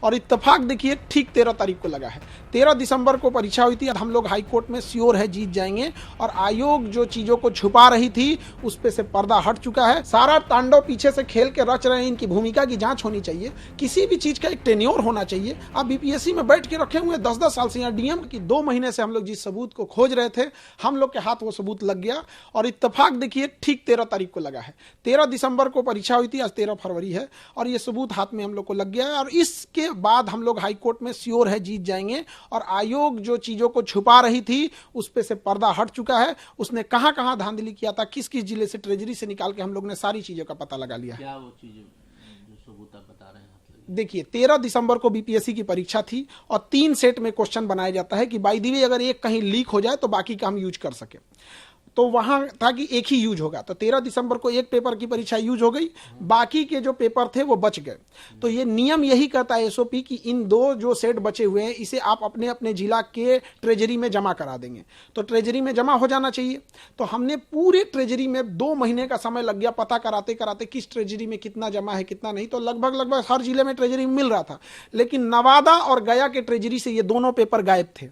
और इत्तेफाक देखिए ठीक 13 तारीख को लगा है। 13 दिसंबर को परीक्षा हुई थी। हम लोग हाई कोर्ट में श्योर है जीत जाएंगे और आयोग जो चीजों को छुपा रही थी उस पे से पर्दा हट चुका है। सारा तांडव पीछे से खेल के रच रहे हैं। इनकी भूमिका की जांच होनी चाहिए। किसी भी चीज का एक टेन्योर होना चाहिए। आप बीपीएससी में बैठ के रखे हुए 10-10 साल से। यहाँ डीएम की 2 महीने से हम लोग जिस सबूत को खोज रहे थे हम लोग के हाथ वो सबूत लग गया और इत्तेफाक देखिए ठीक 13 तारीख को लगा है। 13 दिसंबर को परीक्षा हुई थी, आज 13 फरवरी है और ये सबूत हाथ में हम लोग को लग गया है और इसके बाद हम लोग हाई कोर्ट में श्योर है जीत जाएंगे और आयोग जो चीजों को छुपा रही थी उस पे से पर्दा हट चुका है। उसने कहां कहां धांधली किया था, किस किस जिले से ट्रेजरी से निकाल के हम लोग ने सारी चीजों का पता लगा लिया है। क्या वो चीजें जो सबूत आप बता रहे हैं? देखिए 13 दिसंबर को बीपीएससी की परीक्षा थी और 3 सेट में क्वेश्चन बनाया जाता है कि बाय द वे अगर एक कहीं लीक हो जाए तो बाकी का हम यूज कर सके। तो वहां था कि एक ही यूज होगा। तो 13 दिसंबर को एक पेपर की परीक्षा यूज हो गई, बाकी के जो पेपर थे वो बच गए। तो ये नियम यही कहता है एसओपी कि इन 2 जो सेट बचे हुए हैं इसे आप अपने अपने जिला के ट्रेजरी में जमा करा देंगे। तो ट्रेजरी में जमा हो जाना चाहिए। तो हमने पूरे ट्रेजरी में 2 महीने का समय लग गया पता कराते कराते किस ट्रेजरी में कितना जमा है कितना नहीं। तो लगभग हर जिले में ट्रेजरी मिल रहा था, लेकिन नवादा और गया के ट्रेजरी से ये दोनों पेपर गायब थे।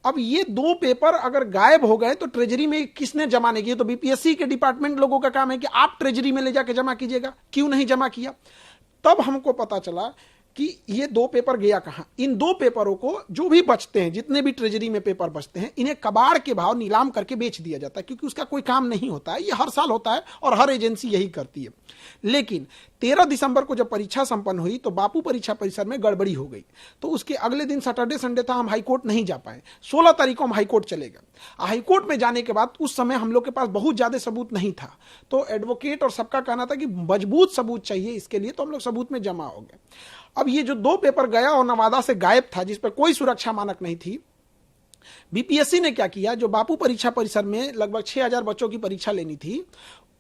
अब ये 2 पेपर अगर गायब हो गए तो ट्रेजरी में किसने जमा नहीं किया? तो बीपीएससी के डिपार्टमेंट लोगों का काम है कि आप ट्रेजरी में ले जाके जमा कीजिएगा। क्यों नहीं जमा किया? तब हमको पता चला कि ये 2 पेपर गया कहां। इन 2 पेपरों को जो भी बचते हैं, जितने भी ट्रेजरी में पेपर बचते हैं, इन्हें कबाड़ के भाव नीलाम करके बेच दिया जाता है क्योंकि उसका कोई काम नहीं होता है। ये हर साल होता है और हर एजेंसी यही करती है। लेकिन 13 दिसंबर को जब परीक्षा संपन्न हुई तो बापू परीक्षा परिसर में गड़बड़ी हो गई। तो उसके अगले दिन सैटरडे संडे था, हम हाईकोर्ट नहीं जा पाए। 16 तारीख को हम हाईकोर्ट चले गए। हाईकोर्ट में जाने के बाद उस समय हम लोग के पास बहुत ज्यादा सबूत नहीं था। तो एडवोकेट और सबका कहना था कि मजबूत सबूत चाहिए इसके लिए, तो हम लोग सबूत में जमा हो गए। अब ये जो 2 पेपर गया और नवादा से गायब था जिस पर कोई सुरक्षा मानक नहीं थी, बीपीएससी ने क्या किया, जो बापू परीक्षा परिसर में लगभग 6000 बच्चों की परीक्षा लेनी थी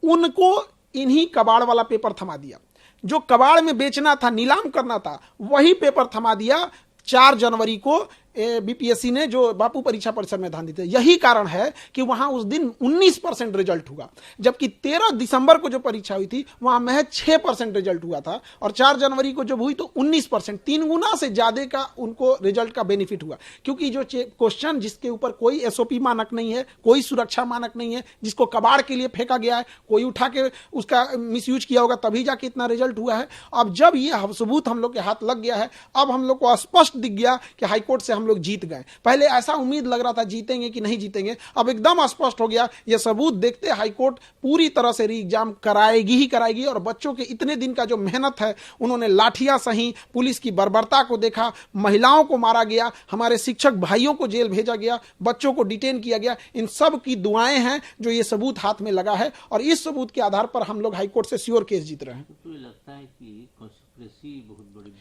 उनको इन्हीं कबाड़ वाला पेपर थमा दिया। जो कबाड़ में बेचना था, नीलाम करना था, वही पेपर थमा दिया। 4 जनवरी को बीपीएससी ने जो बापू परीक्षा परिसर में धांधली थी। यही कारण है कि वहां उस दिन 19% रिजल्ट हुआ, जबकि 13 दिसंबर को जो परीक्षा हुई थी वहां महज 6% रिजल्ट हुआ था और 4 जनवरी को जब हुई तो 19%, 3 गुना से ज्यादा का उनको रिजल्ट का बेनिफिट हुआ। क्योंकि जो क्वेश्चन जिसके ऊपर कोई एसओपी मानक नहीं है, कोई सुरक्षा मानक नहीं है, जिसको कबाड़ के लिए फेंका गया है, कोई उठा के उसका मिसयूज किया होगा तभी जाके इतना रिजल्ट हुआ है। अब जब ये सबूत हम लोग के हाथ लग गया है, अब हम लोग को स्पष्ट दिख गया कि हाईकोर्ट से हम लोग जीत गए। पहले ऐसा उम्मीद लग रहा था जीतेंगे कि नहीं जीतेंगे, अब एकदम स्पष्ट हो गया। यह सबूत देखते हाईकोर्ट पूरी तरह से री एग्जाम कराएगी ही कराएगी और बच्चों के इतने दिन का जो मेहनत है, उन्होंने लाठियां सही, पुलिस की बर्बरता को देखा, महिलाओं को मारा गया, हमारे शिक्षक भाइयों को जेल भेजा गया, बच्चों को डिटेन किया गया, इन सब की दुआएं हैं जो ये सबूत हाथ में लगा है और इस सबूत के आधार पर हम लोग हाईकोर्ट से श्योर केस जीत रहे हैं। तो लगता है कि कॉन्स्पिरेसी बहुत बड़ी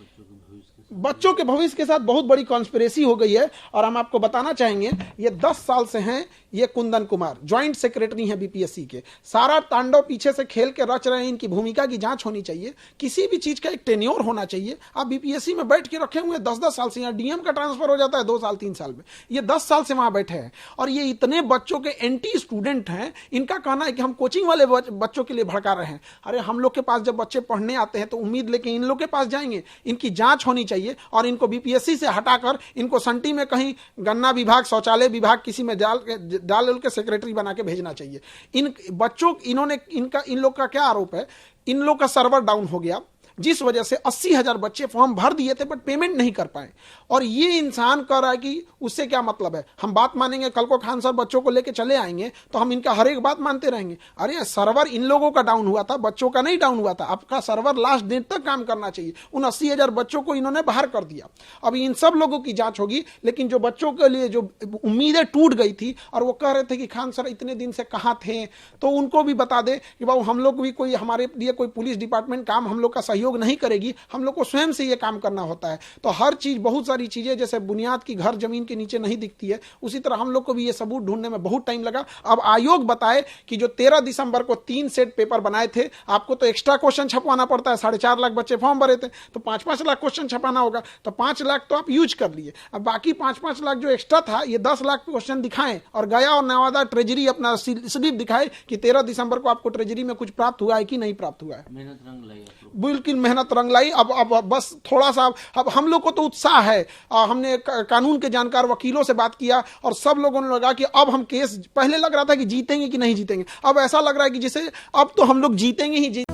बच्चों के भविष्य के साथ बहुत बड़ी कॉन्स्पिरेसी हो गई है। और हम आपको बताना चाहेंगे, ये 10 साल से हैं। ये कुंदन कुमार ज्वाइंट सेक्रेटरी हैं बीपीएससी के। सारा तांडव पीछे से खेल के रच रहे हैं। इनकी भूमिका की जांच होनी चाहिए। किसी भी चीज का एक टेन्योर होना चाहिए। आप बीपीएससी में बैठ के रखे हुए 10-10 साल से, यहाँ डीएम का ट्रांसफर हो जाता है 2 साल 3 साल में, ये 10 साल से वहां बैठे हैं और ये इतने बच्चों के एंटी स्टूडेंट हैं। इनका कहना है कि हम कोचिंग वाले बच्चों के लिए भड़का रहे हैं। अरे हम लोग के पास जब बच्चे पढ़ने आते हैं तो उम्मीद लेके इन लोग के पास जाएंगे। इनकी जांच होनी चाहिए और इनको बीपीएससी से हटाकर इनको संटी में कहीं गन्ना विभाग, शौचालय विभाग किसी में डाल के सेक्रेटरी बना के भेजना चाहिए। इन बच्चों इन लोग का क्या आरोप है, इन लोग का सर्वर डाउन हो गया जिस वजह से 80,000 बच्चे फॉर्म भर दिए थे बट पेमेंट नहीं कर पाए। और ये इंसान कह रहा है कि उससे क्या मतलब है, हम बात मानेंगे, कल को खान साहब बच्चों को लेके चले आएंगे तो हम इनका हर एक बात मानते रहेंगे। अरे सर्वर इन लोगों का डाउन हुआ था, बच्चों का नहीं डाउन हुआ था। आपका सर्वर लास्ट दिन तक काम करना चाहिए। उन 80,000 बच्चों को इन्होंने बाहर कर दिया। अब इन सब लोगों की जांच होगी, लेकिन जो बच्चों के लिए जो उम्मीदें टूट गई थी और वो कह रहे थे कि खान सर इतने दिन से कहां थे, तो उनको भी बता दे कि बाबू हम लोग भी कोई, हमारे लिए कोई पुलिस डिपार्टमेंट काम हम लोग का सहयोग नहीं करेगी, हम लोग को स्वयं से ये काम करना होता है। तो हर चीज, बहुत सारी चीजें जैसे बुनियाद की घर जमीन के नीचे नहीं दिखती है, उसी तरह हम लोग को भी ये सबूत ढूंढने में बहुत टाइम लगा। अब आयोग बताए कि जो 13 दिसंबर को 3 सेट पेपर बनाए थे, आपको तो एक्स्ट्रा क्वेश्चन छपवाना पड़ता है। 4.5 लाख बच्चे फॉर्म भरे थे तो 5-5 लाख क्वेश्चन छपाना होगा। तो 5 लाख तो आप यूज कर लिए, अब बाकी 5-5 लाख जो एक्स्ट्रा था, ये 10 लाख क्वेश्चन दिखाएं और गया और नवादा ट्रेजरी अपना स्लिप दिखाए कि 13 दिसंबर को आपको ट्रेजरी में कुछ प्राप्त हुआ है कि नहीं प्राप्त हुआ है। मेहनत रंग लाई। बिल्कुल की मेहनत रंग लाई। अब बस थोड़ा सा अब हम लोग को तो उत्साह है। हमने कानून के जानकार वकीलों से बात किया और सब लोगों ने लगा कि अब हम केस, पहले लग रहा था कि जीतेंगे कि नहीं जीतेंगे, अब ऐसा लग रहा है कि जैसे अब तो हम लोग जीतेंगे ही।